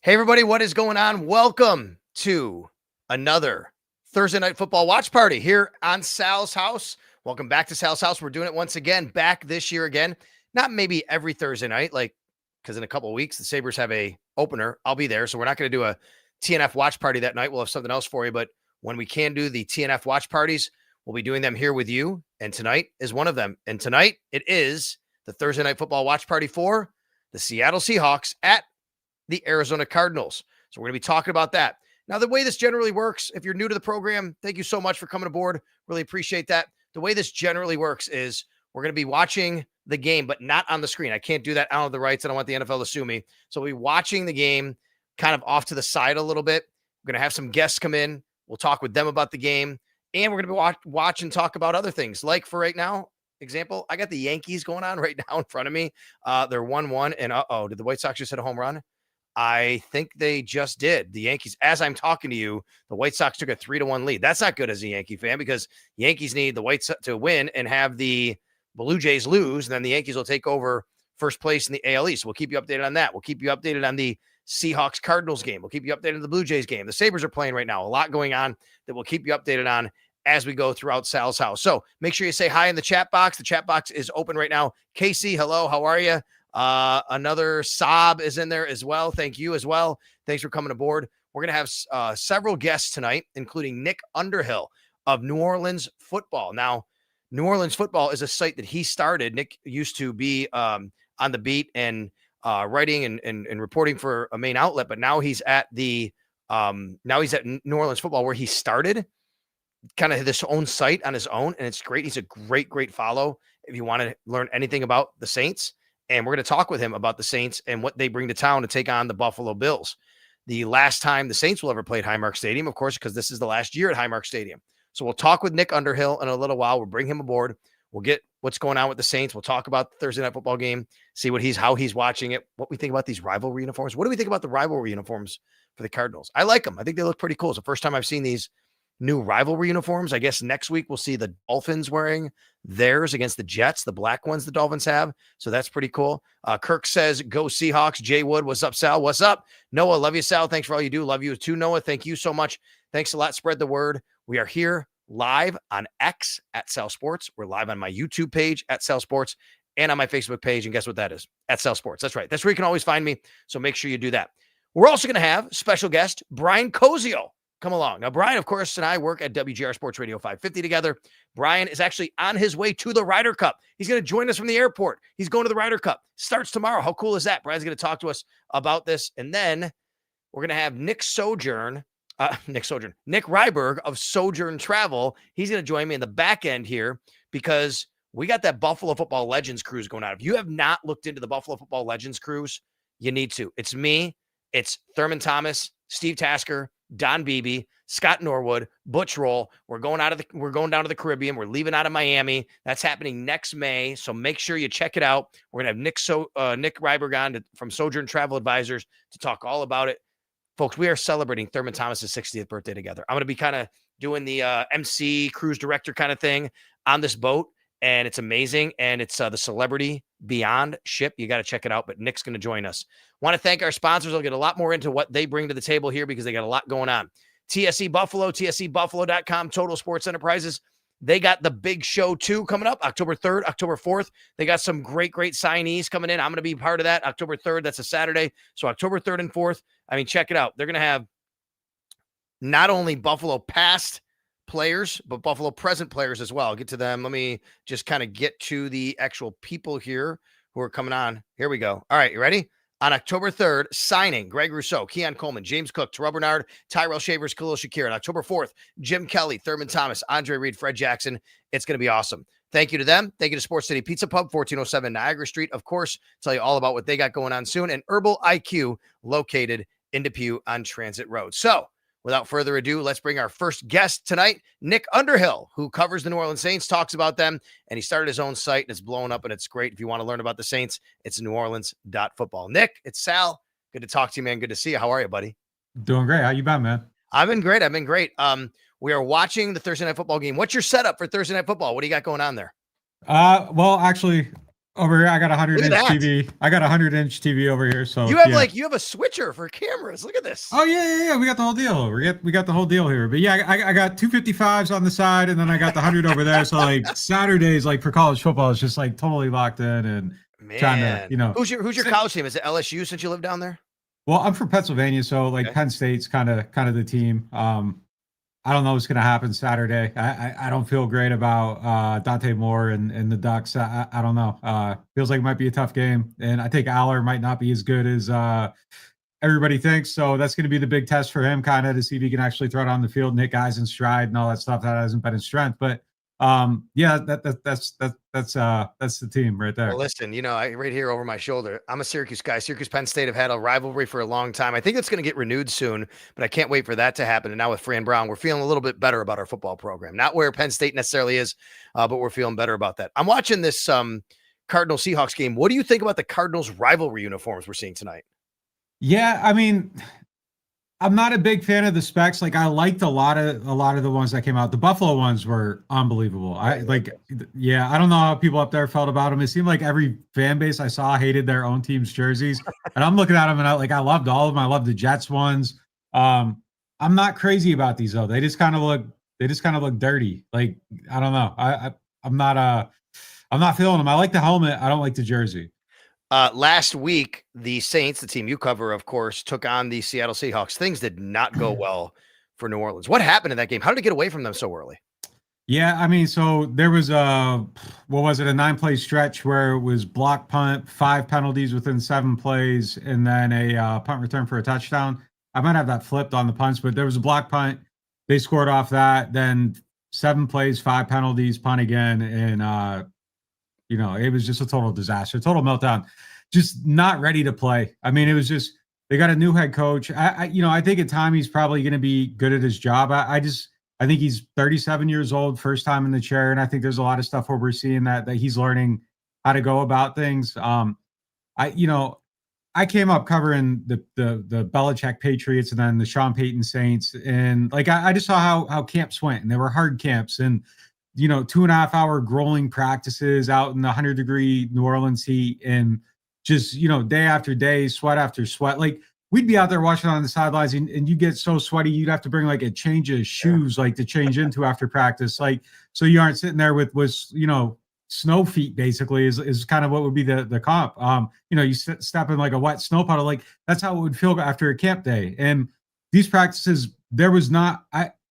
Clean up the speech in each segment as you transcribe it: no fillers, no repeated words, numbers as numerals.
Hey, everybody, what is going on? Welcome to another Thursday Night Football watch party here on Sal's house. Welcome back to Sal's house. We're doing it once again, back this year again. Not maybe every Thursday night, because in a couple of weeks, the Sabres have a opener. I'll be there, so we're not going to do a TNF watch party that night. We'll have something else for you, but when we can do the TNF watch parties, we'll be doing them here with you, and tonight is one of them. And tonight, it is the Thursday Night Football watch party for the Seattle Seahawks at the Arizona Cardinals. So we're going to be talking about that. Now, the way this generally works, if you're new to the program, thank you so much for coming aboard. Really appreciate that. The way this generally works is we're going to be watching the game, but not on the screen. I can't do that. I don't have the rights. I don't want the NFL to sue me. So we'll be watching the game kind of off to the side a little bit. We're going to have some guests come in. We'll talk with them about the game. And we're going to be watch and talk about other things. Like for right now, example, I got the Yankees going on right now in front of me. They're 1-1. And did the White Sox just hit a home run? I think they just did. The Yankees, as I'm talking to you, the White Sox took a 3-1 lead. That's not good as a Yankee fan because Yankees need the White Sox to win and have the Blue Jays lose, and then the Yankees will take over first place in the AL East. We'll keep you updated on that. We'll keep you updated on the Seahawks Cardinals game. We'll keep you updated on the Blue Jays game. The Sabres are playing right now. A lot going on that we'll keep you updated on as we go throughout Sal's house. So make sure you say hi in the chat box. The chat box is open right now. Casey, hello. How are you? Another Saab is in there as well. Thank you as well. Thanks for coming aboard. We're going to have several guests tonight, including Nick Underhill of New Orleans Football. Now, New Orleans Football is a site that he started. Nick used to be on the beat and writing and reporting for a main outlet, but now he's at New Orleans Football where he started kind of this own site on his own. And it's great. He's a great follow if you want to learn anything about the Saints. And we're going to talk with him about the Saints and what they bring to town to take on the Buffalo Bills. The last time the Saints will ever play at Highmark Stadium, of course, because this is the last year at Highmark Stadium. So we'll talk with Nick Underhill in a little while. We'll bring him aboard. We'll get what's going on with the Saints. We'll talk about the Thursday Night Football game, see how he's watching it, what we think about these rivalry uniforms. What do we think about the rivalry uniforms for the Cardinals? I like them. I think they look pretty cool. It's the first time I've seen these new rivalry uniforms. I guess next week we'll see the Dolphins wearing theirs against the Jets, the black ones the Dolphins have. So that's pretty cool. Kirk says, go Seahawks. Jay Wood, what's up, Sal? What's up? Noah, love you, Sal. Thanks for all you do. Love you too, Noah. Thank you so much. Thanks a lot. Spread the word. We are here live on X at Sal Sports. We're live on my YouTube page at Sal Sports and on my Facebook page. And guess what that is? At Sal Sports. That's right. That's where you can always find me. So make sure you do that. We're also going to have special guest Brian Cozio come along. Now, Brian, of course, and I work at WGR Sports Radio 550 together. Brian is actually on his way to the Ryder Cup. He's going to join us from the airport. He's going to the Ryder Cup. Starts tomorrow. How cool is that? Brian's going to talk to us about this. And then we're going to have Nick Ryberg of Sojourn Travel. He's going to join me in the back end here because we got that Buffalo Football Legends cruise going on. If you have not looked into the Buffalo Football Legends cruise, you need to. It's me. It's Thurman Thomas, Steve Tasker, Don Beebe, Scott Norwood, Butch Roll. We're going down to the Caribbean. We're leaving out of Miami. That's happening next May. So make sure you check it out. We're going to have Nick Ryberg on from Sojourn Travel Advisors to talk all about it. Folks, we are celebrating Thurman Thomas's 60th birthday together. I'm going to be kind of doing the MC cruise director kind of thing on this boat. And it's amazing. And it's the Celebrity Beyond ship. You got to check it out. But Nick's going to join us. Want to thank our sponsors. I'll get a lot more into what they bring to the table here because they got a lot going on. TSE Buffalo, TSEbuffalo.com, Total Sports Enterprises. They got the big show too coming up October 3rd, October 4th. They got some great signees coming in. I'm going to be part of that October 3rd. That's a Saturday. So October 3rd and 4th. I mean, check it out. They're going to have not only Buffalo past players, but Buffalo present players as well. I'll get to them. Let me just kind of get to the actual people here who are coming on. Here we go. All right, you ready? On October 3rd, signing Greg Rousseau, Keon Coleman, James Cook, Terrell Bernard, Tyrell Shavers, Khalil Shakir. On October 4th, Jim Kelly, Thurman Thomas, Andre Reed, Fred Jackson. It's going to be awesome. Thank you to them. Thank you to Sports City Pizza Pub, 1407 Niagara Street. Of course, tell you all about what they got going on soon. And Herbal IQ, located in Depew on Transit Road. So, without further ado, let's bring our first guest tonight, Nick Underhill, who covers the New Orleans Saints, talks about them, and he started his own site, and it's blowing up, and it's great. If you want to learn about the Saints, it's neworleans.football. Nick, it's Sal. Good to talk to you, man. Good to see you. How are you, buddy? Doing great. How you been, man? I've been great. We are watching the Thursday Night Football game. What's your setup for Thursday Night Football? What do you got going on there? Well, actually, Over here, I got a 100 Look at inch that. TV. I got a 100-inch TV over here. So You have yeah. you have a switcher for cameras. Look at this. Oh yeah. We got the whole deal. We got the whole deal here. But yeah, I got 255s on the side, and then I got the 100 over there. So like Saturdays, like for college football, it's just like totally locked in and trying to, Who's your college team? Is it LSU since you live down there? Well, I'm from Pennsylvania, so like Okay. Penn State's kind of the team. I don't know what's going to happen Saturday. I don't feel great about Dante Moore and the Ducks. I don't know. Feels like it might be a tough game, and I think Aller might not be as good as everybody thinks. So that's going to be the big test for him, kind of to see if he can actually throw it on the field and hit guys in stride and all that stuff. That hasn't been his strength, but yeah, that's the team right there. Well, listen, right here over my shoulder, I'm a Syracuse guy. Syracuse Penn State have had a rivalry for a long time. I think it's going to get renewed soon, but I can't wait for that to happen. And now with Fran Brown, we're feeling a little bit better about our football program. Not where Penn State necessarily is, but we're feeling better about that. I'm watching this Cardinals Seahawks game. What do you think about the Cardinals rivalry uniforms we're seeing tonight? Yeah, I mean, I'm not a big fan of the specs. Like I liked a lot of the ones that came out. The Buffalo ones were unbelievable. I don't know how people up there felt about them. It seemed like every fan base I saw hated their own team's jerseys. And I'm looking at them and I loved all of them. I loved the Jets ones. I'm not crazy about these though. They just kind of look dirty. Like I don't know. I'm not feeling them. I like the helmet. I don't like the jersey. Last week, the Saints, the team you cover, of course, took on the Seattle Seahawks. Things did not go well for New Orleans. What happened in that game? How did it get away from them so early? Yeah, I mean, so there was a 9-play stretch where it was block punt, 5 penalties within 7 plays, and then a punt return for a touchdown. I might have that flipped on the punts, but there was a block punt. They scored off that. Then 7 plays, 5 penalties, punt again, and it was just a total disaster, total meltdown. Just not ready to play. I mean, it was just they got a new head coach. I think at time he's probably going to be good at his job. I think he's 37 years old, first time in the chair, and I think there's a lot of stuff where we're seeing that he's learning how to go about things. I came up covering the Belichick Patriots and then the Sean Payton Saints, and like I just saw how camps went, and they were hard camps, and 2.5-hour grueling practices out in the 100-degree New Orleans heat, and just day after day, sweat after sweat. Like we'd be out there watching on the sidelines, and you get so sweaty you'd have to bring like a change of shoes like to change into after practice, like so you aren't sitting there with snow feet. Basically is kind of what would be the comp. You step in like a wet snow puddle, like that's how it would feel after a camp day. And these practices, there was not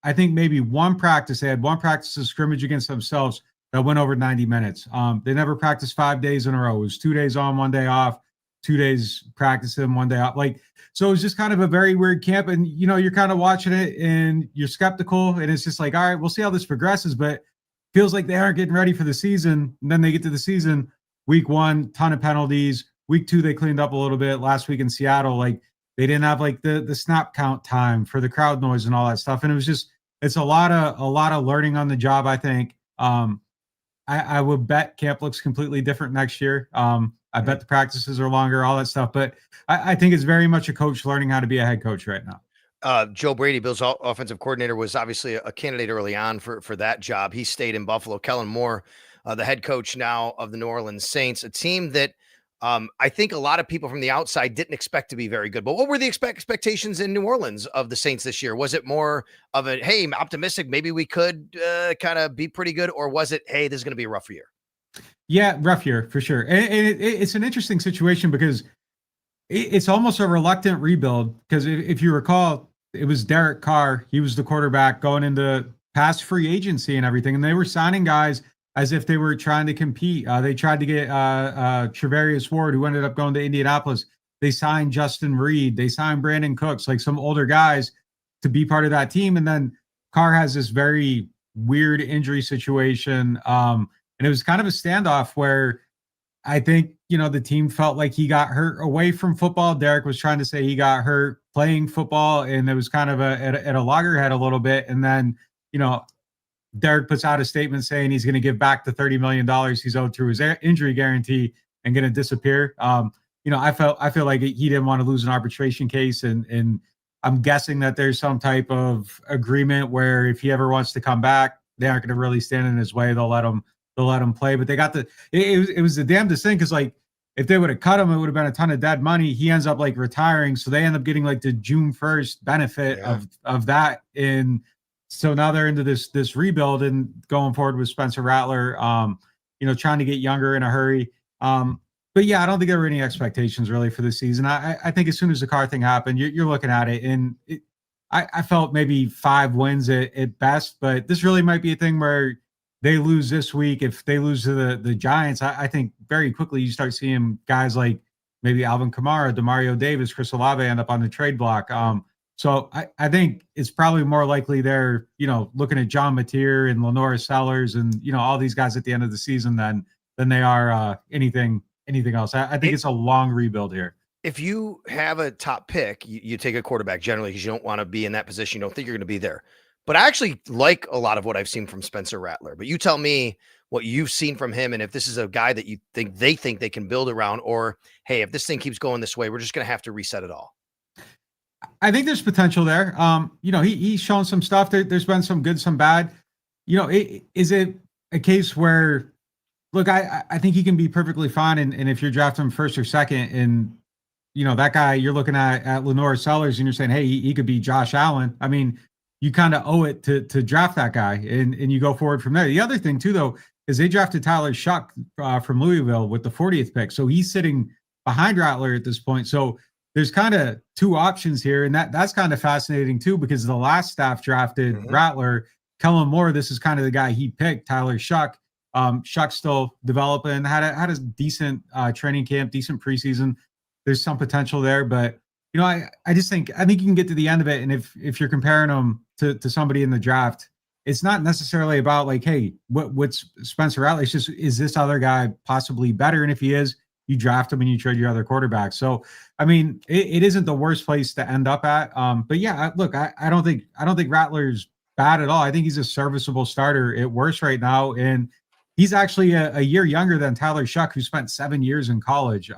I think maybe one practice, they had one practice of scrimmage against themselves that went over 90 minutes. They never practiced 5 days in a row. It was 2 days on, 1 day off, 2 days practicing, 1 day off. Like, so it was just kind of a very weird camp. And, you're kind of watching it and you're skeptical. And it's just like, all right, we'll see how this progresses. But feels like they aren't getting ready for the season. And then they get to the season, week 1, ton of penalties. Week 2, they cleaned up a little bit. Last week in Seattle, like they didn't have like the snap count time for the crowd noise and all that stuff. And it was just, it's a lot of learning on the job, I think. I would bet camp looks completely different next year. I bet the practices are longer, all that stuff. But I think it's very much a coach learning how to be a head coach right now. Joe Brady, Bill's offensive coordinator, was obviously a candidate early on for that job. He stayed in Buffalo. Kellen Moore, the head coach now of the New Orleans Saints, a team that I think a lot of people from the outside didn't expect to be very good. But what were the expectations in New Orleans of the Saints this year? Was it more of a, hey, optimistic, maybe we could kind of be pretty good? Or was it, hey, this is going to be a rough year? Yeah, rough year for sure. And it's an interesting situation because it's almost a reluctant rebuild. Because if you recall, it was Derek Carr. He was the quarterback going into past free agency and everything. And they were signing guys as if they were trying to compete. They tried to get Trevarius Ward, who ended up going to Indianapolis. They signed Justin Reed. They signed Brandon Cooks, like some older guys to be part of that team. And then Carr has this very weird injury situation. And it was kind of a standoff where I think, the team felt like he got hurt away from football. Derek was trying to say he got hurt playing football, and it was kind of at a loggerhead a little bit. And then, Derek puts out a statement saying he's going to give back the $30 million he's owed through his injury guarantee and going to disappear. I feel like he didn't want to lose an arbitration case, and I'm guessing that there's some type of agreement where if he ever wants to come back, they aren't going to really stand in his way. They'll let him let him play. But they got it was the damnedest thing because like if they would have cut him, it would have been a ton of dead money. He ends up like retiring, so they end up getting like the June 1st benefit of that. And so now they're into this rebuild and going forward with Spencer Rattler. Trying to get younger in a hurry. But yeah, I don't think there were any expectations really for the season. I think as soon as the Carr thing happened, you're looking at it, and I felt maybe 5 wins at best. But this really might be a thing where they lose this week. If they lose to the Giants, I think very quickly you start seeing guys like maybe Alvin Kamara, Demario Davis, Chris Olave end up on the trade block. So I think it's probably more likely they're, looking at John Mateer and Lenora Sellers and, all these guys at the end of the season than they are anything else. I think it's a long rebuild here. If you have a top pick, you take a quarterback generally because you don't want to be in that position. You don't think you're going to be there. But I actually like a lot of what I've seen from Spencer Rattler. But you tell me what you've seen from him and if this is a guy that you think they can build around, or, hey, if this thing keeps going this way, we're just going to have to reset it all. I think there's potential there. He's shown some stuff. There's been some good, some bad. Is it a case where, look, I think he can be perfectly fine. And if you're drafting him first or second and, that guy, you're looking at Lenora Sellers and you're saying, hey, he could be Josh Allen. I mean, you kind of owe it to draft that guy and you go forward from there. The other thing too, though, is they drafted Tyler Shuck from Louisville with the 40th pick. So he's sitting behind Rattler at this point. So there's kind of 2 options here. And that's kind of fascinating too, because the last staff drafted Rattler, Kellen Moore. This is kind of the guy he picked, Tyler Shuck. Shuck's still developing, had a decent training camp, decent preseason. There's some potential there, but I think you can get to the end of it. And if you're comparing them to somebody in the draft, it's not necessarily about like, hey, what's Spencer Rattler? It's just, is this other guy possibly better? And if he is, you draft him and you trade your other quarterback. So, I mean, it isn't the worst place to end up at. But yeah, look, I don't think Rattler's bad at all. I think he's a serviceable starter at worst right now. And he's actually a year younger than Tyler Shuck, who spent 7 years in college.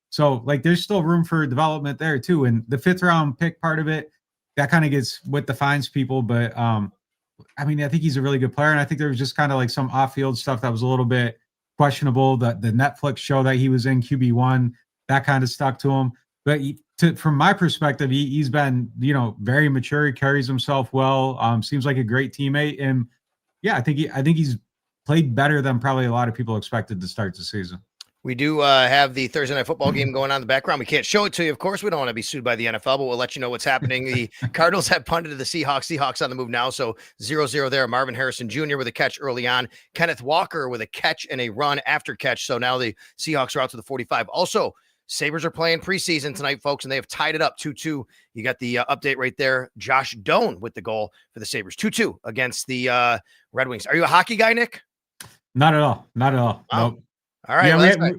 So like there's still room for development there too. And the 5th round pick part of it, that kind of gets what defines people. But I mean, I think he's a really good player. And I think there was just kind of like some off-field stuff that was a little bit questionable. The Netflix show that he was in, QB1, that kind of stuck to him. But from my perspective, he's been, very mature. He carries himself well. Seems like a great teammate. And yeah, I think he's played better than probably a lot of people expected to start the season. We do have the Thursday Night Football game going on in the background. We can't show it to you, of course. We don't want to be sued by the NFL, but we'll let you know what's happening. The Cardinals have punted to the Seahawks. Seahawks on the move now, so 0-0 there. Marvin Harrison Jr. with a catch early on. Kenneth Walker with a catch and a run after catch. So now the Seahawks are out to the 45. Also, Sabres are playing preseason tonight, folks, and they have tied it up 2-2. You got the update right there. Josh Doan with the goal for the Sabres. 2-2 against the Red Wings. Are you a hockey guy, Nick? Not at all. Wow. Nope. All right. Yeah,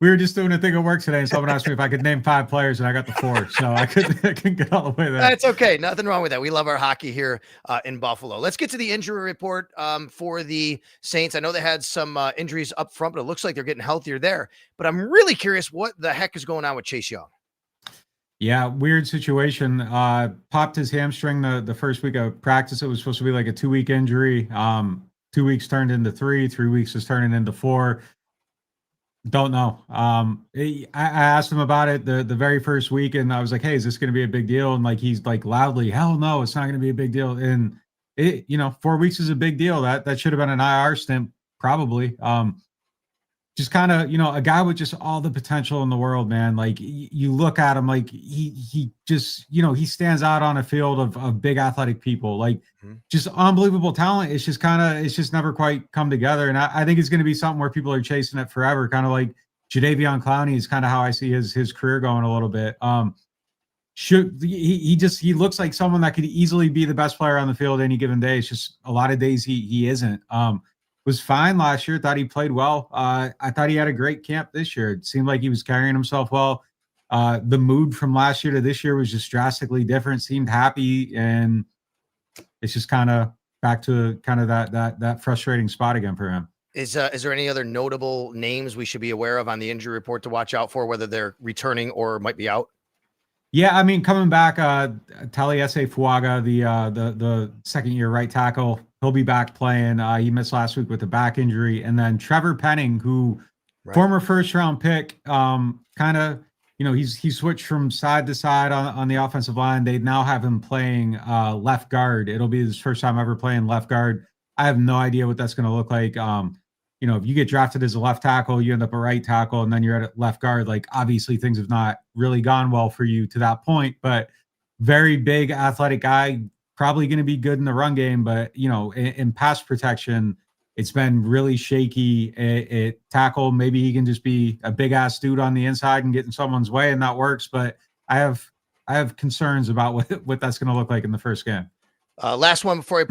we were just doing a thing at work today, and someone asked me if I could name 5 players, and I got the 4. So I couldn't get all the way there. That's okay. Nothing wrong with that. We love our hockey here in Buffalo. Let's get to the injury report for the Saints. I know they had some injuries up front, but it looks like they're getting healthier there. But I'm really curious what the heck is going on with Chase Young. Yeah, weird situation. Popped his hamstring the first week of practice. It was supposed to be like a 2-week injury. 2 weeks turned into 3. 3 weeks is turning into 4. Don't know. I asked him about it the very first week, and I was like, hey, is this going to be a big deal? And like, he's like loudly, hell no, it's not going to be a big deal. And 4 weeks is a big deal. That should have been an IR stint, probably. Just kind of, a guy with just all the potential in the world, man. Like you look at him, like he just, he stands out on a field of big athletic people, like just unbelievable talent. It's just never quite come together. And I think it's going to be something where people are chasing it forever. Kind of like Jadeveon Clowney is kind of how I see his career going a little bit. He looks like someone that could easily be the best player on the field any given day. It's just a lot of days he isn't. Was fine last year. Thought he played well. I thought he had a great camp this year. It seemed like he was carrying himself well. The mood from last year to this year was just drastically different. Seemed happy, and it's just kind of back to kind of that frustrating spot again for him. Is there any other notable names we should be aware of on the injury report to watch out for, whether they're returning or might be out? Yeah, I mean, coming back, Taliesin Fuaga, the second-year right tackle, he'll be back playing. He missed last week with a back injury. And then Trevor Penning, who Right. former first round pick, kind of, he switched from side to side on the offensive line. They now have him playing left guard. It'll be his first time ever playing left guard. I have no idea what that's going to look like. If you get drafted as a left tackle, you end up a right tackle, and then you're at left guard. Like, obviously things have not really gone well for you to that point, but very big athletic guy, probably going to be good in the run game. But, in pass protection, it's been really shaky at tackle. Maybe he can just be a big ass dude on the inside and get in someone's way, and that works. But I have concerns about what that's going to look like in the first game. Last one before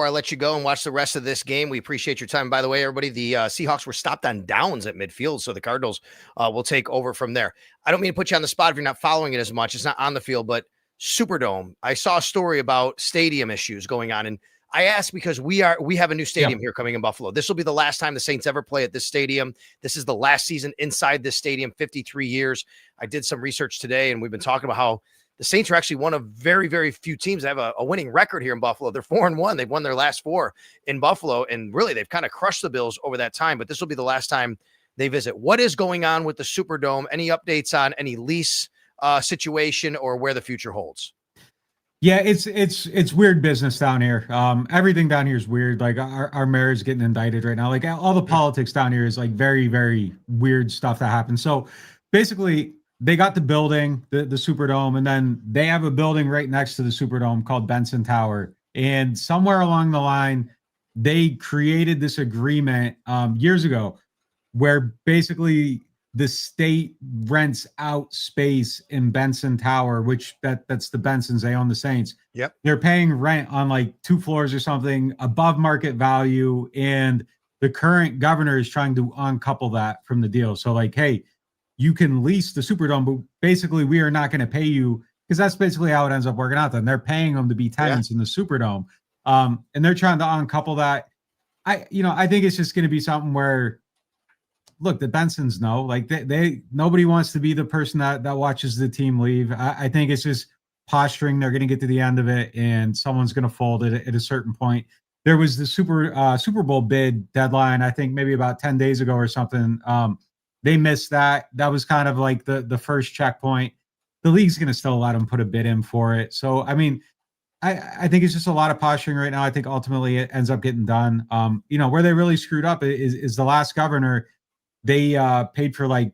I let you go and watch the rest of this game. We appreciate your time. By the way, everybody, the Seahawks were stopped on downs at midfield, so the Cardinals will take over from there. I don't mean to put you on the spot if you're not following it as much. It's not on the field, but Superdome. I saw a story about stadium issues going on, and I asked because we have a new stadium here coming in Buffalo. This will be the last time the Saints ever play at this stadium. This is the last season inside this stadium, 53 years. I did some research today, and we've been talking about how the Saints are actually one of very, very few teams that have a winning record here in Buffalo. They're 4-1. They've won their last 4 in Buffalo, and really they've kind of crushed the Bills over that time, but this will be the last time they visit. What is going on with the Superdome? Any updates on any lease situation or where the future holds? Yeah, it's weird business down here. Everything down here is weird. Like our mayor is getting indicted right now. Like all the politics down here is like very, very weird stuff that happens. So basically, they got the building, the Superdome, and then they have a building right next to the Superdome called Benson Tower. And somewhere along the line, they created this agreement years ago where basically the state rents out space in Benson Tower, which that's the Bensons. They own the Saints. Yep. They're paying rent on like 2 floors or something above market value. And the current governor is trying to uncouple that from the deal. So like, hey, you can lease the Superdome, but basically we are not going to pay you, because that's basically how it ends up working out. Then they're paying them to be tenants in the Superdome. And they're trying to uncouple that. I think it's just going to be something where, look, the Bensons know, like nobody wants to be the person that watches the team leave. I think it's just posturing. They're going to get to the end of it and someone's going to fold it at a certain point. There was the Super Bowl bid deadline, I think maybe about 10 days ago or something. They missed that. That was kind of like the first checkpoint. The league's going to still let them put a bid in for it. So, I mean, I think it's just a lot of posturing right now. I think ultimately it ends up getting done. Where they really screwed up is the last governor. They paid for I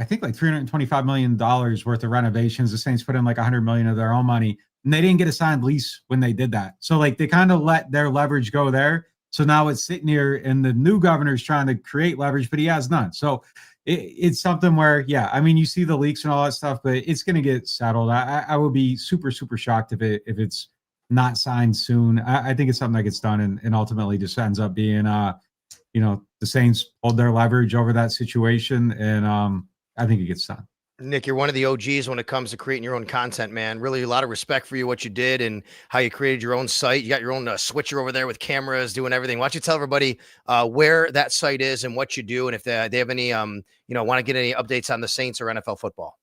think $325 million worth of renovations. The Saints put in like $100 million of their own money, and they didn't get a signed lease when they did that. So like they kind of let their leverage go there. So now it's sitting here, and the new governor's trying to create leverage, but he has none. So it's something where, you see the leaks and all that stuff, but it's going to get settled. I would be super, super shocked if it's not signed soon. I think it's something that gets done and ultimately just ends up being, the Saints hold their leverage over that situation, and I think it gets done. Nick, you're one of the OGs when it comes to creating your own content, man. Really a lot of respect for you, what you did and how you created your own site. You got your own switcher over there with cameras, doing everything. Why don't you tell everybody where that site is and what you do, and if they have any, want to get any updates on the Saints or NFL football?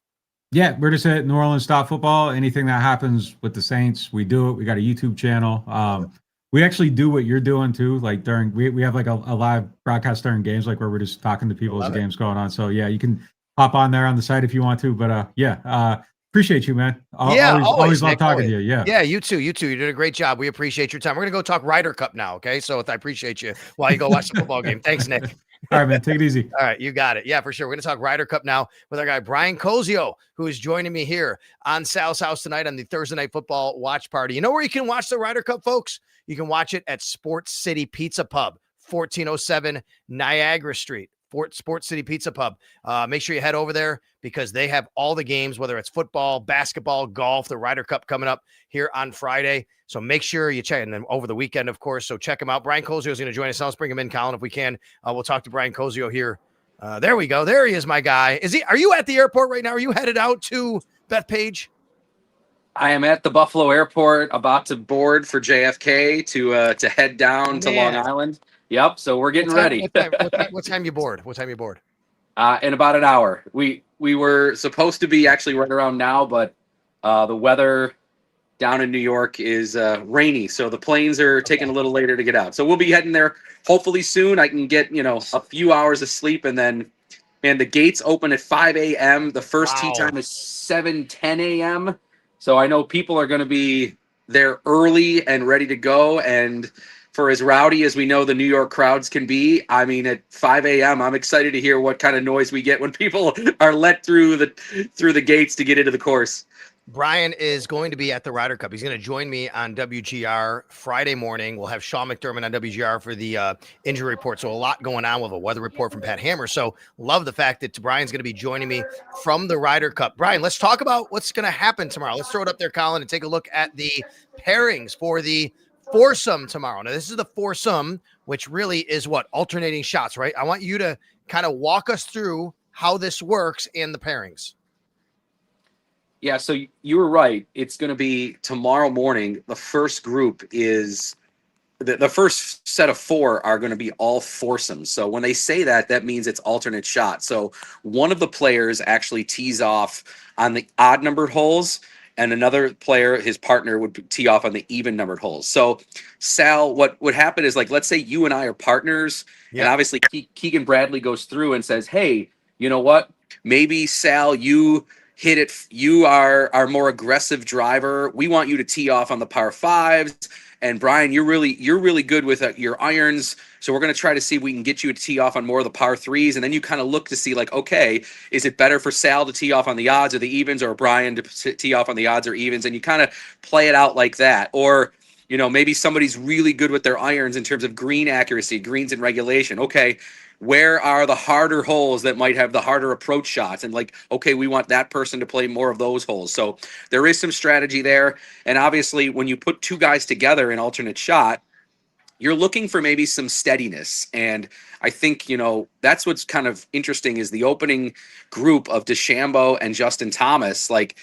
Yeah, we're just at New Orleans Football. Anything that happens with the Saints, we do it. We got a YouTube channel. We actually do what you're doing too. Like we have like a live broadcast during games, like where we're just talking to people as the game's going on. So yeah, you can hop on there on the site if you want to, but appreciate you, man. Always love talking to you. Yeah, you too. You did a great job. We appreciate your time. We're gonna go talk Ryder Cup now. Okay, so I appreciate you while you go watch the football game. Thanks, Nick. All right, man. Take it easy. All right, you got it. Yeah, for sure. We're gonna talk Ryder Cup now with our guy Brian Cozio, who is joining me here on Sal's House tonight on the Thursday Night Football Watch Party. You know where you can watch the Ryder Cup, folks? You can watch it at Sports City Pizza Pub, 1407 Niagara Street. Sports City Pizza Pub. Make sure you head over there because they have all the games, whether it's football, basketball, golf, the Ryder Cup coming up here on Friday. So make sure you check, and then over the weekend, of course. So check him out. Brian Cozio is going to join us. Let's bring him in, Colin, if we can. We'll talk to Brian Cozio here. There we go. There he is, my guy. Are you at the airport right now? Are you headed out to Bethpage? I am at the Buffalo airport, about to board for JFK to head down to Long Island. Yep. So we're getting ready. What time you board? In about an hour. We were supposed to be actually right around now, but the weather down in New York is rainy, so the planes are taking a little later to get out. So we'll be heading there hopefully soon. I can get a few hours of sleep, and then the gates open at 5 a.m. The first tee time is 7:10 a.m. So I know people are going to be there early and ready to go. And for as rowdy as we know the New York crowds can be, I mean, at 5 a.m., I'm excited to hear what kind of noise we get when people are let through the gates to get into the course. Brian is going to be at the Ryder Cup. He's going to join me on WGR Friday morning. We'll have Sean McDermott on WGR for the injury report. So a lot going on with a weather report from Pat Hammer. So love the fact that Brian's going to be joining me from the Ryder Cup. Brian, let's talk about what's going to happen tomorrow. Let's throw it up there, Colin, and take a look at the pairings for the foursome tomorrow. Now, this is the foursome, which really is what? Alternating shots, right? I want you to kind of walk us through how this works and the pairings. Yeah, so you were right. It's going to be tomorrow morning. The first group is the first set of 4 are going to be all foursomes. So when they say that, that means it's alternate shot. So one of the players actually tees off on the odd numbered holes, and another player, his partner, would tee off on the even numbered holes. So Sal, what would happen is, like, let's say you and I are partners, and obviously Keegan Bradley goes through and says, hey, you know what? Maybe Sal, you hit it. You are our more aggressive driver. We want you to tee off on the par 5s. And Brian, you're really good with your irons. So we're going to try to see if we can get you to tee off on more of the par 3s. And then you kind of look to see, like, okay, is it better for Sal to tee off on the odds or the evens, or Brian to tee off on the odds or evens? And you kind of play it out like that. Or, maybe somebody's really good with their irons in terms of green accuracy, greens in regulation. Okay, where are the harder holes that might have the harder approach shots? And, like, okay, we want that person to play more of those holes. So there is some strategy there. And obviously, when you put 2 guys together in alternate shot, you're looking for maybe some steadiness. And I think, that's what's kind of interesting is the opening group of DeChambeau and Justin Thomas. Like,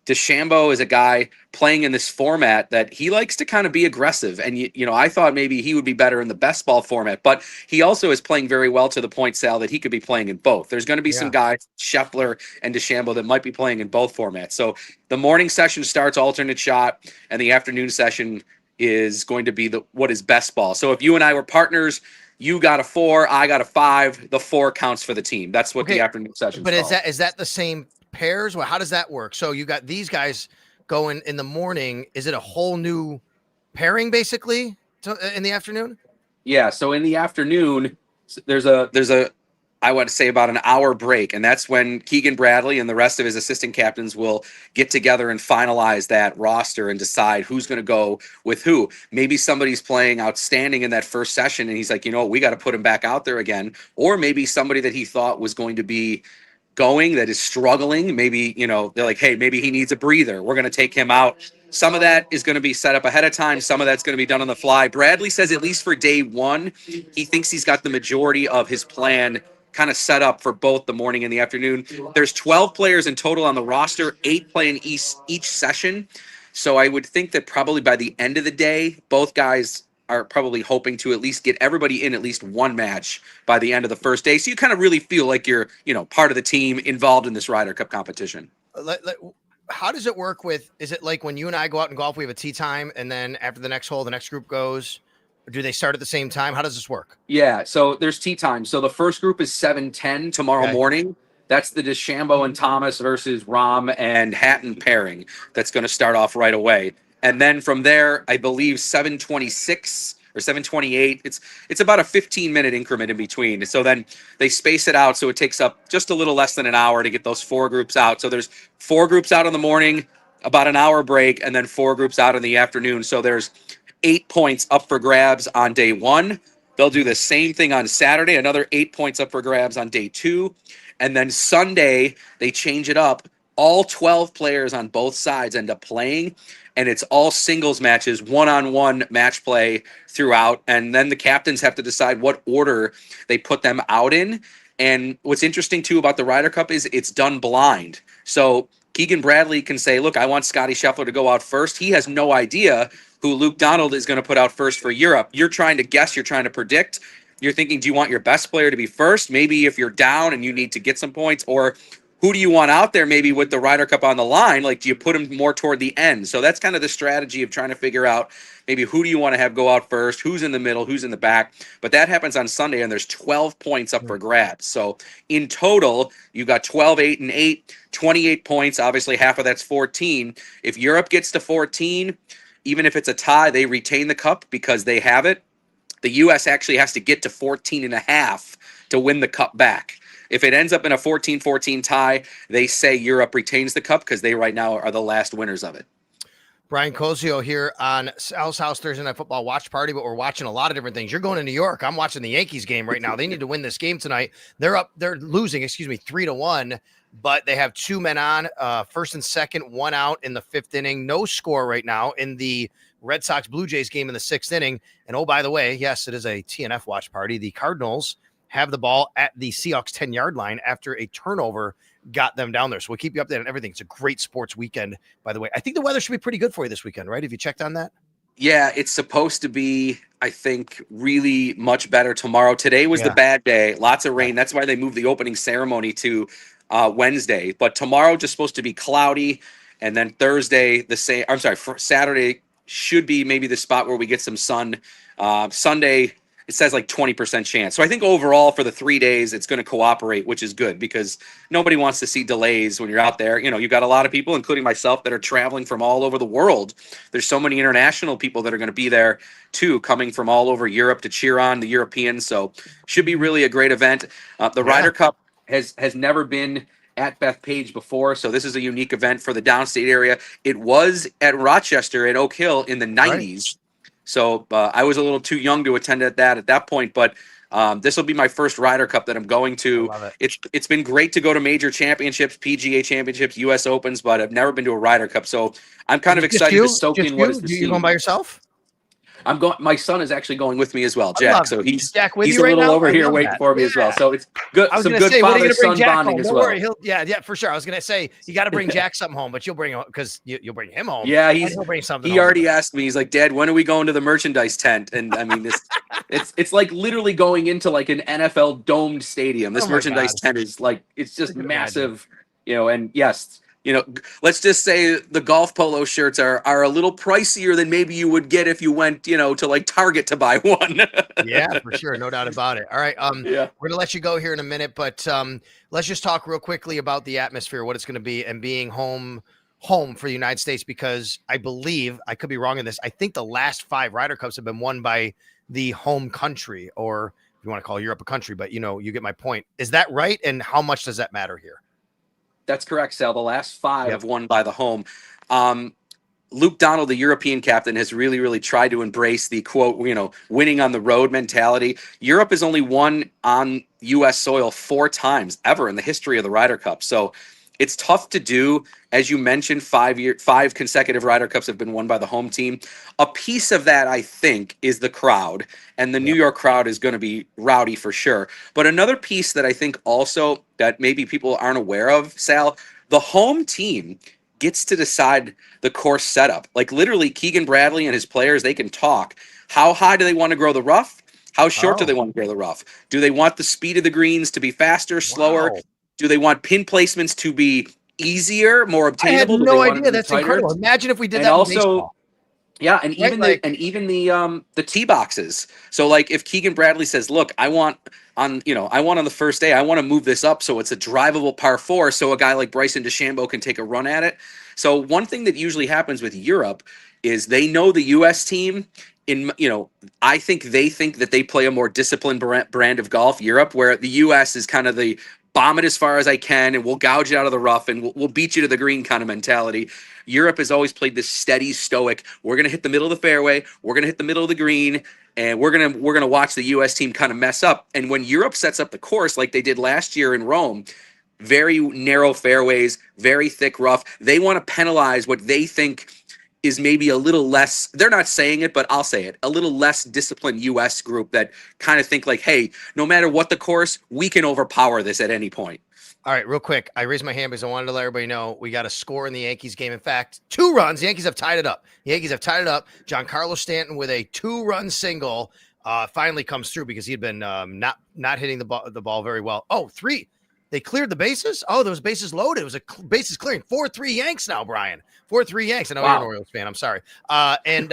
DeChambeau is a guy playing in this format that he likes to kind of be aggressive. And, I thought maybe he would be better in the best ball format, but he also is playing very well to the point, Sal, that he could be playing in both. There's going to be some guys, Scheffler and DeChambeau, that might be playing in both formats. So the morning session starts alternate shot, and the afternoon session is going to be what is best ball. So if you and I were partners, you got a 4, I got a 5, the 4 counts for the team. That's what the afternoon session is. But is that the same pairs? Well, how does that work? So you got these guys going in the morning. Is it a whole new pairing basically in the afternoon? Yeah. So in the afternoon, there's a I want to say about an hour break, and that's when Keegan Bradley and the rest of his assistant captains will get together and finalize that roster and decide who's going to go with who. Maybe somebody's playing outstanding in that first session, and he's like, we got to put him back out there again. Or maybe somebody that he thought was going to be going that is struggling. Maybe, they're like, hey, maybe he needs a breather. We're going to take him out. Some of that is going to be set up ahead of time. Some of that's going to be done on the fly. Bradley says at least for day 1, he thinks he's got the majority of his plan kind of set up for both the morning and the afternoon. There's 12 players in total on the roster, 8 playing each session. So I would think that probably by the end of the day, both guys are probably hoping to at least get everybody in at least one match by the end of the first day. So you kind of really feel like you're, part of the team involved in this Ryder Cup competition. How does it work is it like when you and I go out and golf, we have a tee time, and then after the next hole, the next group goes? Or do they start at the same time? How does this work? Yeah, so there's tee time. So the first group is 7:10 tomorrow morning. That's the DeChambeau and Thomas versus Rahm and Hatton pairing. That's going to start off right away. And then from there, I believe 7:26 or 7:28. It's about a 15-minute increment in between. So then they space it out, so it takes up just a little less than an hour to get those 4 groups out. So there's 4 groups out in the morning, about an hour break, and then 4 groups out in the afternoon. So there's 8 points up for grabs on day 1. They'll do the same thing on Saturday, another 8 points up for grabs on day 2. And then Sunday, they change it up. All 12 players on both sides end up playing, and it's all singles matches, one-on-one match play throughout. And then the captains have to decide what order they put them out in. And what's interesting, too, about the Ryder Cup is it's done blind. So Keegan Bradley can say, look, I want Scotty Scheffler to go out first. He has no idea who Luke Donald is going to put out first for Europe. You're trying to guess. You're trying to predict. You're thinking, do you want your best player to be first? Maybe if you're down and you need to get some points, or who do you want out there maybe with the Ryder Cup on the line? Like, do you put them more toward the end? So that's kind of the strategy of trying to figure out maybe who do you want to have go out first, who's in the middle, who's in the back. But that happens on Sunday, and there's 12 points up for grabs. So in total, you got 12, 8, and 8, 28 points. Obviously, half of that's 14. If Europe gets to 14, even if it's a tie, they retain the cup because they have it. The U.S. actually has to get to 14 and a half to win the cup back. If it ends up in a 14-14 tie, they say Europe retains the cup because they right now are the last winners of it. Brian Cozio here on Sal's House Thursday Night Football Watch Party, but we're watching a lot of different things. You're going to New York. I'm watching the Yankees game right now. They need to win this game tonight. They're losing, 3-1, but they have 2 men on, first and second, 1 out in the 5th inning. No score right now in the Red Sox Blue Jays game in the 6th inning. And oh, by the way, yes, it is a TNF watch party. The Cardinals have the ball at the Seahawks 10-yard line after a turnover got them down there. So we'll keep you updated on everything. It's a great sports weekend, by the way. I think the weather should be pretty good for you this weekend, right? Have you checked on that? Yeah, it's supposed to be, I think, really much better tomorrow. Today was the bad day. Lots of rain. That's why they moved the opening ceremony to Wednesday. But tomorrow just supposed to be cloudy. And then Thursday, Saturday should be maybe the spot where we get some sun. Sunday, it says like 20% chance. So I think overall for the 3 days, it's going to cooperate, which is good because nobody wants to see delays when you're out there. You know, you've got a lot of people, including myself, that are traveling from all over the world. There's so many international people that are going to be there too, coming from all over Europe to cheer on the Europeans. So should be really a great event. The Ryder Cup has never been at Bethpage before, so this is a unique event for the downstate area. It was at Rochester at Oak Hill in the 90s. So I was a little too young to attend at that point, but this will be my first Ryder Cup that I'm going to. It's been great to go to major championships, PGA championships, U.S. Opens, but I've never been to a Ryder Cup. So I'm kind of excited to soak in what is the scene. You going by yourself? I'm going. My son is actually going with me as well, Jack. So he's Jack with he's you a right little now? over here waiting for me as well. So it's good. Some good father-son bonding as well. Yeah, for sure. I was gonna say you got to bring Jack something home, but you'll bring him because you'll bring him home. Yeah, he'll bring something. He already asked me. He's like, Dad, when are we going to the merchandise tent? And I mean, it's like literally going into like an NFL domed stadium. This merchandise tent is like it's just massive, you know. And yes. You know, let's just say the golf polo shirts are a little pricier than maybe you would get if you went, you know, to like Target to buy one. Yeah, for sure. No doubt about it. All right. We're going to let you go here in a minute, but let's just talk real quickly about the atmosphere, what it's going to be and being home for the United States, because I believe, I could be wrong in this, I think the last 5 Ryder Cups have been won by the home country, or if you want to call Europe a country, but you know, you get my point. Is that right? And how much does that matter here? That's correct, Sal. The last 5 have won by the home. Luke Donald, the European captain, has really, really tried to embrace the quote, you know, winning on the road mentality. Europe has only won on U.S. soil 4 times ever in the history of the Ryder Cup. So it's tough to do. As you mentioned, 5 consecutive Ryder Cups have been won by the home team. A piece of that, I think, is the crowd. And the New York crowd is going to be rowdy for sure. But another piece that I think also that maybe people aren't aware of, Sal, the home team gets to decide the course setup. Like literally Keegan Bradley and his players, they can talk. How high do they want to grow the rough? How short do they want to grow the rough? Do they want the speed of the greens to be faster, slower? Do they want pin placements to be easier, more obtainable? I had no idea. That's incredible. Imagine if we did that in baseball. Yeah, and even the tee boxes. So like if Keegan Bradley says, "Look, I want on the first day, I want to move this up so it's a drivable par 4 so a guy like Bryson DeChambeau can take a run at it." So one thing that usually happens with Europe is they know the US team I think they think that they play a more disciplined brand of golf, Europe, where the US is kind of the bomb it as far as I can, and we'll gouge it out of the rough, and we'll beat you to the green kind of mentality. Europe has always played this steady, stoic, we're going to hit the middle of the fairway, we're going to hit the middle of the green, and we're going to watch the U.S. team kind of mess up. And when Europe sets up the course like they did last year in Rome, very narrow fairways, very thick rough, they want to penalize what they think is maybe a little less, they're not saying it, but I'll say it, a little less disciplined U.S. group that kind of think like, hey, no matter what the course, we can overpower this at any point. All right, real quick. I raised my hand because I wanted to let everybody know we got a score in the Yankees game. In fact, 2 runs. The Yankees have tied it up. Giancarlo Stanton with a 2-run single finally comes through because he had been not hitting the ball very well. Oh, 3 They cleared the bases. Oh, those bases loaded. It was a bases clearing. 4-3 Yanks now, Brian. 4-3 Yanks. I know you're an Orioles fan. I'm sorry. And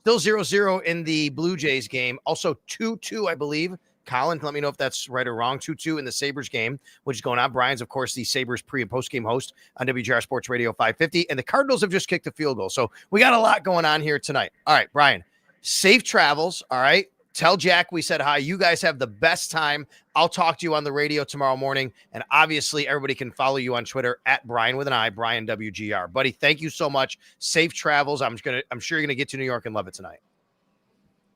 still 0-0 in the Blue Jays game. Also 2-2, I believe. Colin, let me know if that's right or wrong. 2-2 in the Sabres game, which is going on. Brian's, of course, the Sabres pre- and post-game host on WGR Sports Radio 550. And the Cardinals have just kicked a field goal. So we got a lot going on here tonight. All right, Brian, safe travels. All right. Tell Jack we said hi. You guys have the best time. I'll talk to you on the radio tomorrow morning. And obviously, everybody can follow you on Twitter at Brian with an I, Brian WGR. Buddy, thank you so much. Safe travels. I'm sure you're going to get to New York and love it tonight.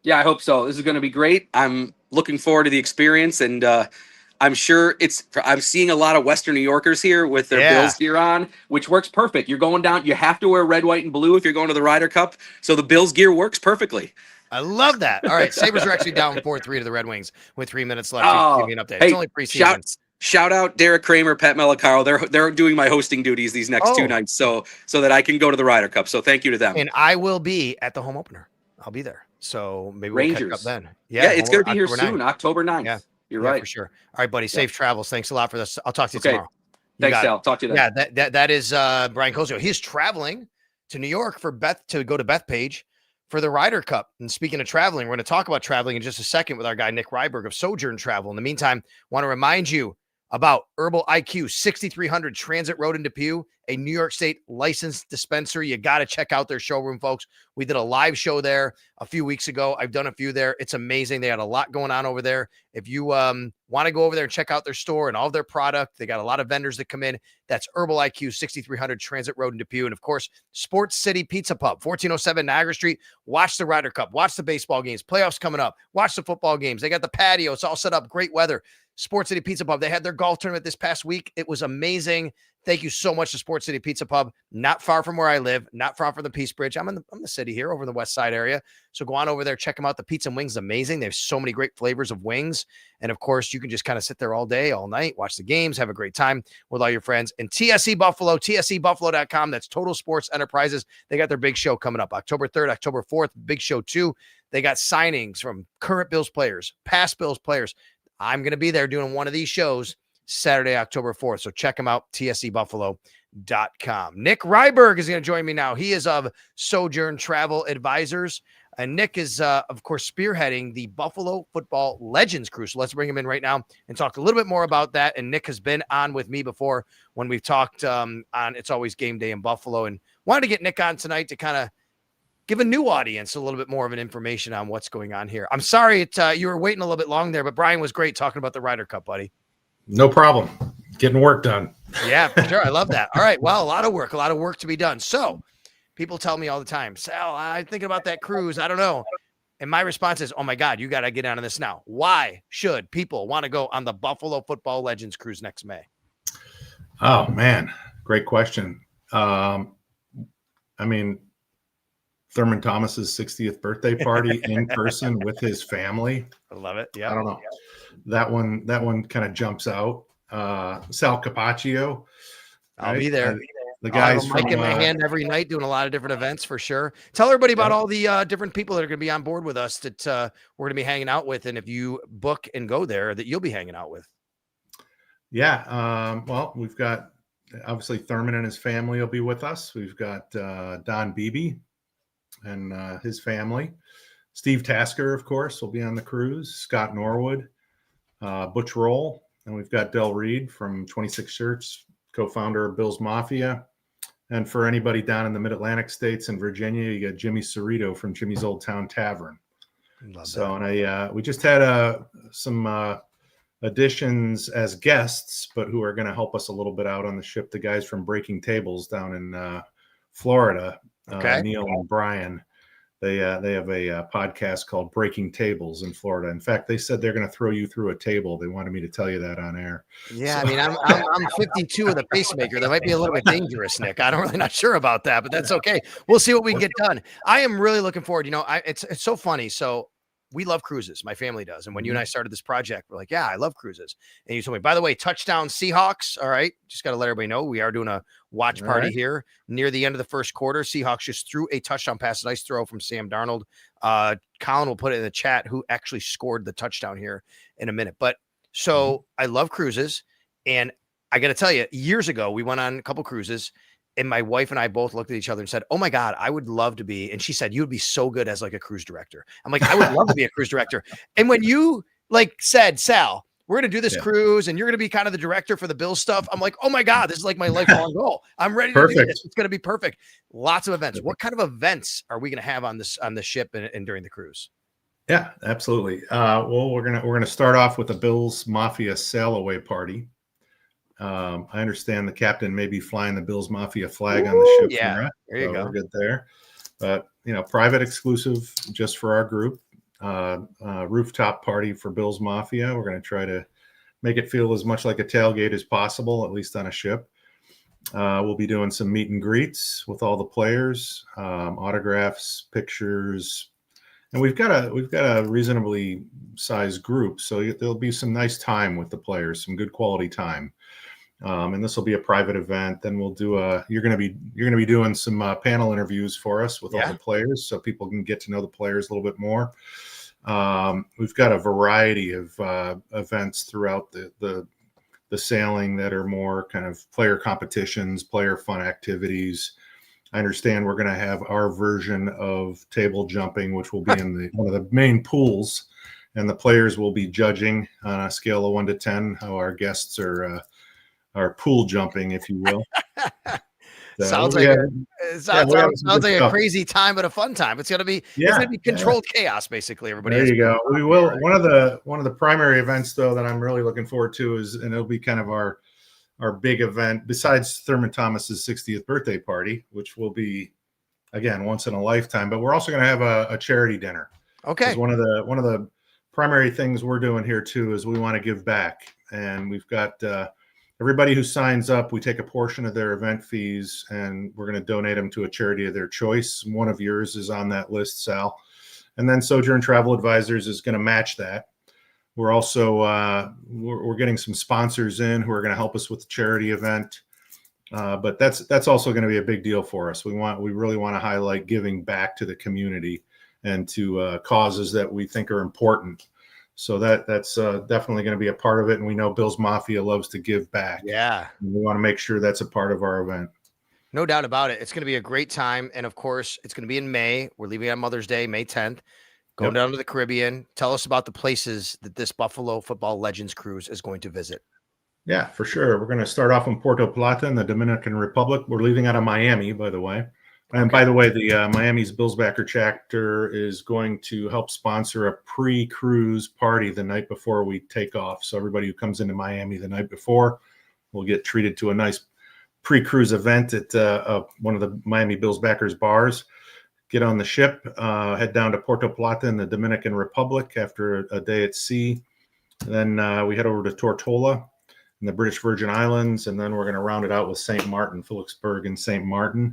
Yeah, I hope so. This is going to be great. I'm looking forward to the experience, and I'm sure I'm seeing a lot of Western New Yorkers here with their Bills gear on, which works perfect. You're going down. You have to wear red, white, and blue if you're going to the Ryder Cup. So the Bills gear works perfectly. I love that. All right, Sabres are actually down 4-3 to the Red Wings with 3 minutes left. Oh, give me an update. Hey, it's only preseason. Shout out Derek Kramer, Pat Mellicaro. They're doing my hosting duties these next 2 nights, so that I can go to the Ryder Cup. So thank you to them. And I will be at the home opener. I'll be there. So maybe we'll catch up then. Yeah, it's going to be here soon, October 9th. Yeah, you're right. For sure. All right, buddy. Safe travels. Thanks a lot for this. I'll talk to you tomorrow. Thanks, Sal. Talk to you then. Yeah, that is Brian Cozio. He's traveling to New York to go to Bethpage for the Ryder Cup. And speaking of traveling, we're going to talk about traveling in just a second with our guy, Nick Ryberg of Sojourn Travel. In the meantime, want to remind you about Herbal IQ, 6300 Transit Road in Depew, a New York State licensed dispensary. You got to check out their showroom, folks. We did a live show there a few weeks ago. I've done a few there. It's amazing. They had a lot going on over there. If you want to go over there and check out their store and all of their product, they got a lot of vendors that come in. That's Herbal IQ, 6300 Transit Road in Depew. And of course, Sports City Pizza Pub, 1407 Niagara Street. Watch the Ryder Cup. Watch the baseball games. Playoffs coming up. Watch the football games. They got the patio. It's all set up. Great weather. Sports City Pizza Pub. They had their golf tournament this past week. It was amazing. Thank you so much to Sports City Pizza Pub. Not far from where I live, not far from the Peace Bridge. I'm in the city here over in the West Side area. So go on over there, check them out. The pizza and wings is amazing. They have so many great flavors of wings. And of course, you can just kind of sit there all day, all night, watch the games, have a great time with all your friends. And TSE Buffalo, TSEbuffalo.com. That's Total Sports Enterprises. They got their big show coming up October 3rd, October 4th, big show 2. They got signings from current Bills players, past Bills players. I'm going to be there doing one of these shows Saturday, October 4th. So check them out, TSEbuffalo.com. Nick Ryberg is going to join me now. He is of Sojourn Travel Advisors. And Nick is, of course, spearheading the Buffalo Football Legends Crew. So let's bring him in right now and talk a little bit more about that. And Nick has been on with me before when we've talked on It's Always Game Day in Buffalo. And wanted to get Nick on tonight to kind of give a new audience a little bit more of an information on what's going on here. I'm sorry you were waiting a little bit long there, but Brian was great talking about the Ryder Cup, buddy. No problem. Getting work done. Yeah, for sure. I love that. All right. Well, a lot of work to be done. So people tell me all the time, Sal, I'm thinking about that cruise. I don't know. And my response is, oh my God, you got to get on this now. Why should people want to go on the Buffalo Football Legends Cruise next May? Oh man. Great question. Thurman Thomas's 60th birthday party in person with his family. I love it. Yeah. I don't know. That one kind of jumps out. Sal Capaccio. I'll be there. The guys from in my hand every night doing a lot of different events for sure. Tell everybody about all the different people that are going to be on board with us that we're going to be hanging out with. And if you book and go there, that you'll be hanging out with. Yeah. Well, we've got obviously Thurman and his family will be with us. We've got Don Beebe and his family. Steve Tasker, of course, will be on the cruise. Scott Norwood, Butch Roll, and we've got Del Reed from 26 Shirts, co-founder of Bill's Mafia. And for anybody down in the Mid-Atlantic states and Virginia, you got Jimmy Cerrito from Jimmy's Old Town Tavern. And we just had some additions as guests, but who are going to help us a little bit out on the ship. The guys from Breaking Tables down in Florida. Okay. Neil and Brian, they have a podcast called Breaking Tables in Florida. In fact, they said they're going to throw you through a table. They wanted me to tell you that on air. Yeah, so. I mean, I'm 52 with a pacemaker. That might be a little bit dangerous, Nick. I'm really not sure about that, but that's okay. We'll see what we can get done. I am really looking forward. It's so funny. So we love cruises. My family does. And when you and I started this project, we're like, yeah, I love cruises. And you told me, by the way, touchdown Seahawks. All right. Just got to let everybody know we are doing a watch party here near the end of the first quarter. Seahawks just threw a touchdown pass, a nice throw from Sam Darnold. Colin will put it in the chat who actually scored the touchdown here in a minute. But so I love cruises. And I got to tell you, years ago, we went on a couple cruises, and my wife and I both looked at each other and said, "Oh my God, I would love to be." And she said, "You would be so good as like a cruise director." I'm like, "I would love to be a cruise director." And when you like said, "Sal, we're going to do this cruise and you're going to be kind of the director for the Bills stuff," I'm like, "Oh my God, this is like my lifelong goal. I'm ready to do this. It's going to be perfect." Lots of events. What kind of events are we going to have on the ship and during the cruise? Yeah, absolutely. Well, we're gonna start off with the Bills Mafia sail away party. I understand the captain may be flying the Bills Mafia flag on the ship. Yeah, there you go. We're good there. But private exclusive just for our group. Rooftop party for Bills Mafia. We're going to try to make it feel as much like a tailgate as possible, at least on a ship. We'll be doing some meet and greets with all the players, autographs, pictures. And we've got a reasonably sized group, so there'll be some nice time with the players, some good quality time. And this will be a private event. Then we'll do you're going to be doing some panel interviews for us with all the players, so people can get to know the players a little bit more. We've got a variety of events throughout the sailing that are more kind of player competitions, player fun activities. I understand we're going to have our version of table jumping, which will be in one of the main pools, and the players will be judging on a scale of 1 to 10 how our guests are pool jumping, if you will. Sounds like a crazy time, but a fun time. It's gonna be controlled chaos, basically. Everybody. There you go. We will. Right. One of the primary events, though, that I'm really looking forward to and it'll be kind of our big event besides Thurman Thomas's 60th birthday party, which will be again once in a lifetime. But we're also going to have a charity dinner. Okay. One of the primary things we're doing here too is we want to give back, and we've got. Everybody who signs up, we take a portion of their event fees, and we're going to donate them to a charity of their choice. One of yours is on that list, Sal. And then Sojourn Travel Advisors is going to match that. We're also we're getting some sponsors in who are going to help us with the charity event. But that's also going to be a big deal for us. We really want to highlight giving back to the community and to causes that we think are important. So that's definitely going to be a part of it. And we know Bills Mafia loves to give back. Yeah. And we want to make sure that's a part of our event. No doubt about it. It's going to be a great time. And of course, it's going to be in May. We're leaving on Mother's Day, May 10th, going down to the Caribbean. Tell us about the places that this Buffalo Football Legends cruise is going to visit. Yeah, for sure. We're going to start off in Puerto Plata in the Dominican Republic. We're leaving out of Miami, by the way. And by the way, the Miami's Billsbacker chapter is going to help sponsor a pre-cruise party the night before we take off. So everybody who comes into Miami the night before will get treated to a nice pre-cruise event at one of the Miami Billsbackers bars. Get on the ship, head down to Puerto Plata in the Dominican Republic after a day at sea. Then we head over to Tortola in the British Virgin Islands, and then we're going to round it out with St. Martin, Phillipsburg and St. Martin.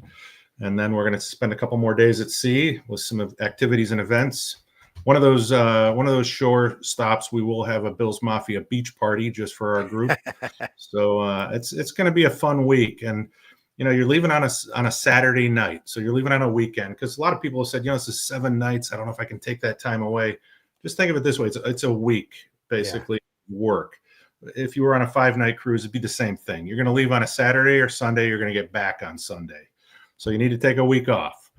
And then we're going to spend a couple more days at sea with some activities and events. One of those shore stops, we will have a Bills Mafia beach party just for our group. So it's going to be a fun week. And you're leaving on a Saturday night, so you're leaving on a weekend. Because a lot of people have said, this is 7 nights. I don't know if I can take that time away. Just think of it this way: it's a week basically work. If you were on a 5-night cruise, it'd be the same thing. You're going to leave on a Saturday or Sunday. You're going to get back on Sunday. So you need to take a week off,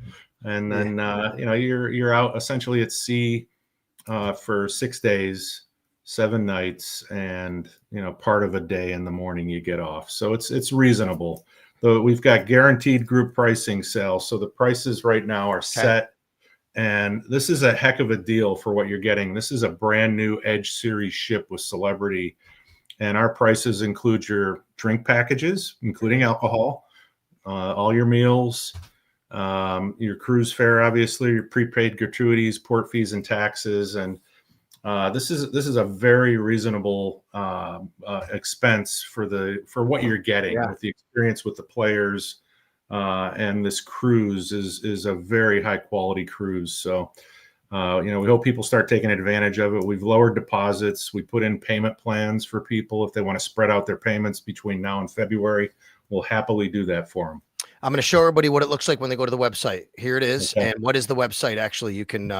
and then you're out essentially at sea for 6 days, 7 nights, and part of a day in the morning you get off. So it's reasonable. Though we've got guaranteed group pricing sales, so the prices right now are set, and this is a heck of a deal for what you're getting. This is a brand new Edge Series ship with Celebrity, and our prices include your drink packages, including alcohol. All your meals, your cruise fare, obviously, your prepaid gratuities, port fees, and taxes, and this is a very reasonable expense for what you're getting with the experience with the players, and this cruise is a very high quality cruise. So we hope people start taking advantage of it. We've lowered deposits. We put in payment plans for people if they want to spread out their payments between now and February. We'll happily do that for them. I'm going to show everybody what it looks like when they go to the website. Here it is. Okay. And what is the website? Actually, you can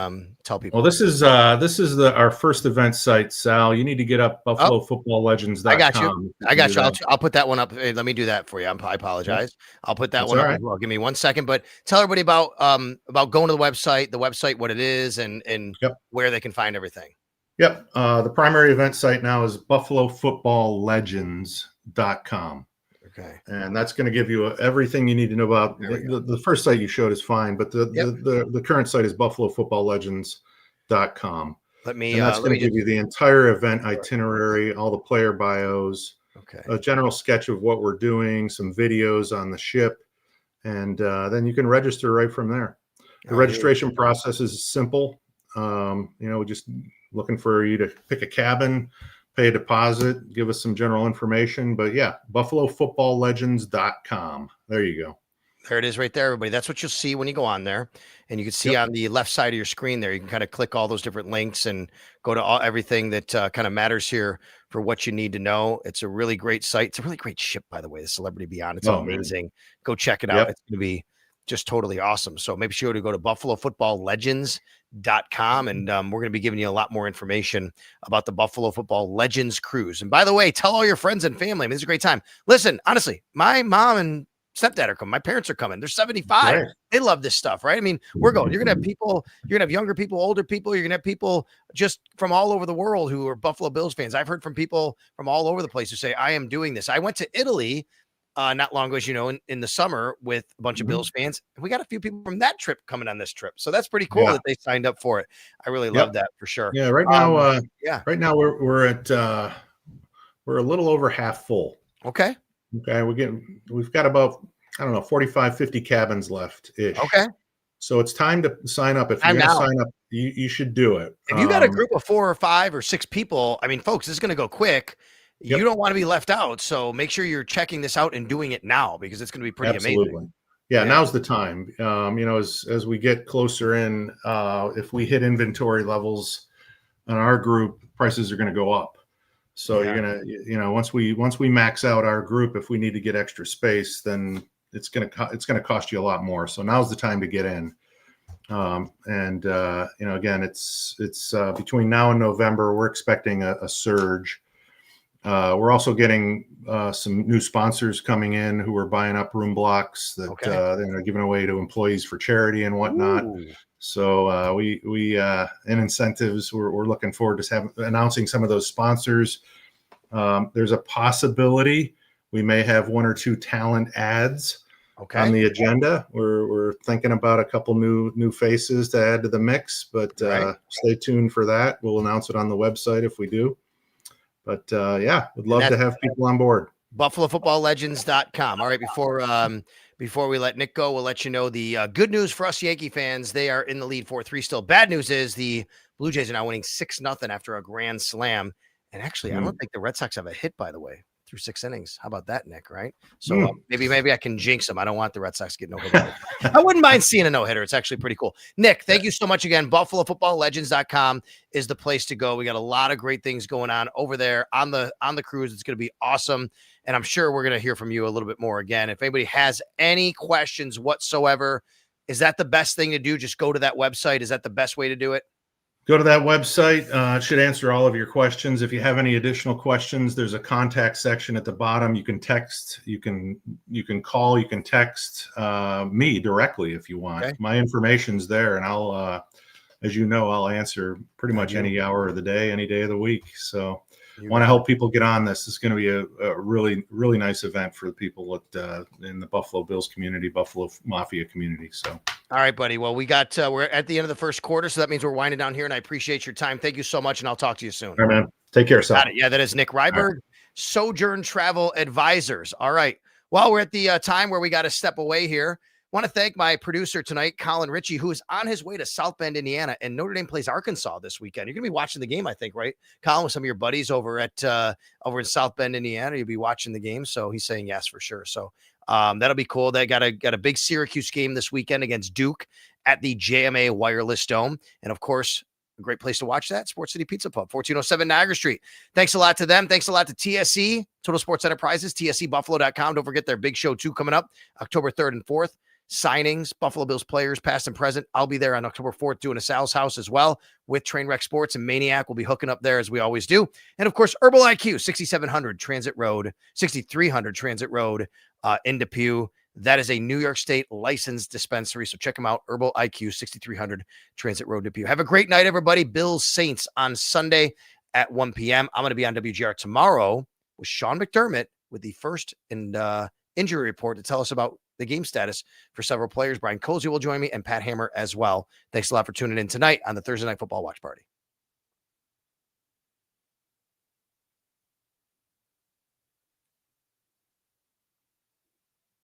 tell people. Well, this is our first event site, Sal. You need to get up BuffaloFootballLegends.com. I got you. I'll put that one up. Hey, let me do that for you. I apologize. I'll put that That's one up all right. as well. Give me 1 second, but tell everybody about going to the website, what it is, and Yep. where they can find everything. Yep. The primary event site now is BuffaloFootballLegends.com. Okay. And that's going to give you everything you need to know about the first site you showed is fine, but the current site is BuffaloFootballLegends.com. Let me. And that's going to give you the entire event itinerary, all the player bios, a general sketch of what we're doing, some videos on the ship, and then you can register right from there. The registration process is simple. We're just looking for you to pick a cabin, pay a deposit, give us some general information. But yeah, BuffaloFootballLegends.com. There you go. There it is right there, everybody. That's what you'll see when you go on there. And you can see on the left side of your screen there, you can kind of click all those different links and go to everything that kind of matters here for what you need to know. It's a really great site. It's a really great ship, by the way, the Celebrity Beyond. It's amazing. Man. Go check it out. It's going to be just totally awesome. So make sure to go to BuffaloFootballLegends.com, and we're going to be giving you a lot more information about the Buffalo Football Legends cruise. And by the way, tell all your friends and family. I mean, it's a great time. Listen, honestly, my mom and stepdad are coming. My parents are coming. They're 75. Right. They love this stuff, right? I mean, we're going. You're going to have people. You're going to have younger people, older people. You're going to have people just from all over the world who are Buffalo Bills fans. I've heard from people from all over the place who say, I am doing this. I went to Italy not long ago, as you know, in the summer with a bunch of Bills fans. We got a few people from that trip coming on this trip. So that's pretty cool that they signed up for it. I really love that for sure. Yeah. Right now, right now we're at we're a little over half full. Okay. We've got about, 45, 50 cabins left ish. Okay. So it's time to sign up. If you're going to sign up, you should do it. If you got a group of 4 or 5 or 6 people, I mean, folks, this is going to go quick. You don't want to be left out. So make sure you're checking this out and doing it now, because it's going to be pretty amazing. Yeah, now's the time. As we get closer in, if we hit inventory levels on our group, prices are going to go up. So you're going to, once we max out our group, if we need to get extra space, then it's going to cost you a lot more. So now's the time to get in. Again, it's between now and November, we're expecting a surge. We're also getting some new sponsors coming in who are buying up room blocks that they're giving away to employees for charity and whatnot. Ooh. So we in incentives, we're looking forward to announcing some of those sponsors. There's a possibility we may have 1 or 2 talent ads on the agenda. We're thinking about a couple new faces to add to the mix, but stay tuned for that. We'll announce it on the website if we do. But would love to have people on board. BuffaloFootballLegends.com. All right, before we let Nick go, we'll let you know the good news for us Yankee fans. They are in the lead 4-3 still. Bad news is the Blue Jays are now winning 6-0 after a grand slam. And actually, I don't think the Red Sox have a hit, by the way, through 6 innings. How about that, Nick? Right? So maybe I can jinx them. I don't want the Red Sox to get no hitter. I wouldn't mind seeing a no hitter. It's actually pretty cool. Nick, thank you so much again. BuffaloFootballLegends.com is the place to go. We got a lot of great things going on over there on the cruise. It's going to be awesome. And I'm sure we're going to hear from you a little bit more again. If anybody has any questions whatsoever, is that the best thing to do? Just go to that website. Is that the best way to do it? Go to that website. It should answer all of your questions. If you have any additional questions, there's a contact section at the bottom. You can text, you can call, you can text me directly if you want. Okay. My information's there, and I'll, as you know, I'll answer pretty much any hour of the day, any day of the week. So I want to help people get on this. It's going to be a really, really nice event for the people in the Buffalo Bills community, Buffalo Mafia community. So, all right, buddy. Well, we're at the end of the first quarter, so that means we're winding down here, and I appreciate your time. Thank you so much, and I'll talk to you soon. All right, man. Take care, Sal. Yeah, that is Nick Ryberg, Sojourn Travel Advisors. All right. Well, we're at the time where we got to step away here. Want to thank my producer tonight, Colin Ritchie, who is on his way to South Bend, Indiana, and Notre Dame plays Arkansas this weekend. You're going to be watching the game, I think, right, Colin, with some of your buddies over in South Bend, Indiana. You'll be watching the game, so he's saying yes for sure. So that'll be cool. They got a big Syracuse game this weekend against Duke at the JMA Wireless Dome, and of course, a great place to watch that. Sports City Pizza Pub, 1407 Niagara Street. Thanks a lot to them. Thanks a lot to TSE, Total Sports Enterprises, TSEbuffalo.com. Don't forget their big show 2 coming up October 3rd and 4th. Signings, Buffalo Bills players, past and present. I'll be there on October 4th doing a Sal's House as well with Trainwreck Sports and Maniac. We'll be hooking up there as we always do. And of course, Herbal IQ, 6300 Transit Road in Depew. That is a New York State licensed dispensary. So check them out. Herbal IQ, 6300 Transit Road, Depew. Have a great night, everybody. Bills Saints on Sunday at 1 p.m. I'm going to be on WGR tomorrow with Sean McDermott with the first and injury report to tell us about the game status for several players. Brian Cozy will join me and Pat Hammer as well. Thanks a lot for tuning in tonight on the Thursday Night Football Watch Party.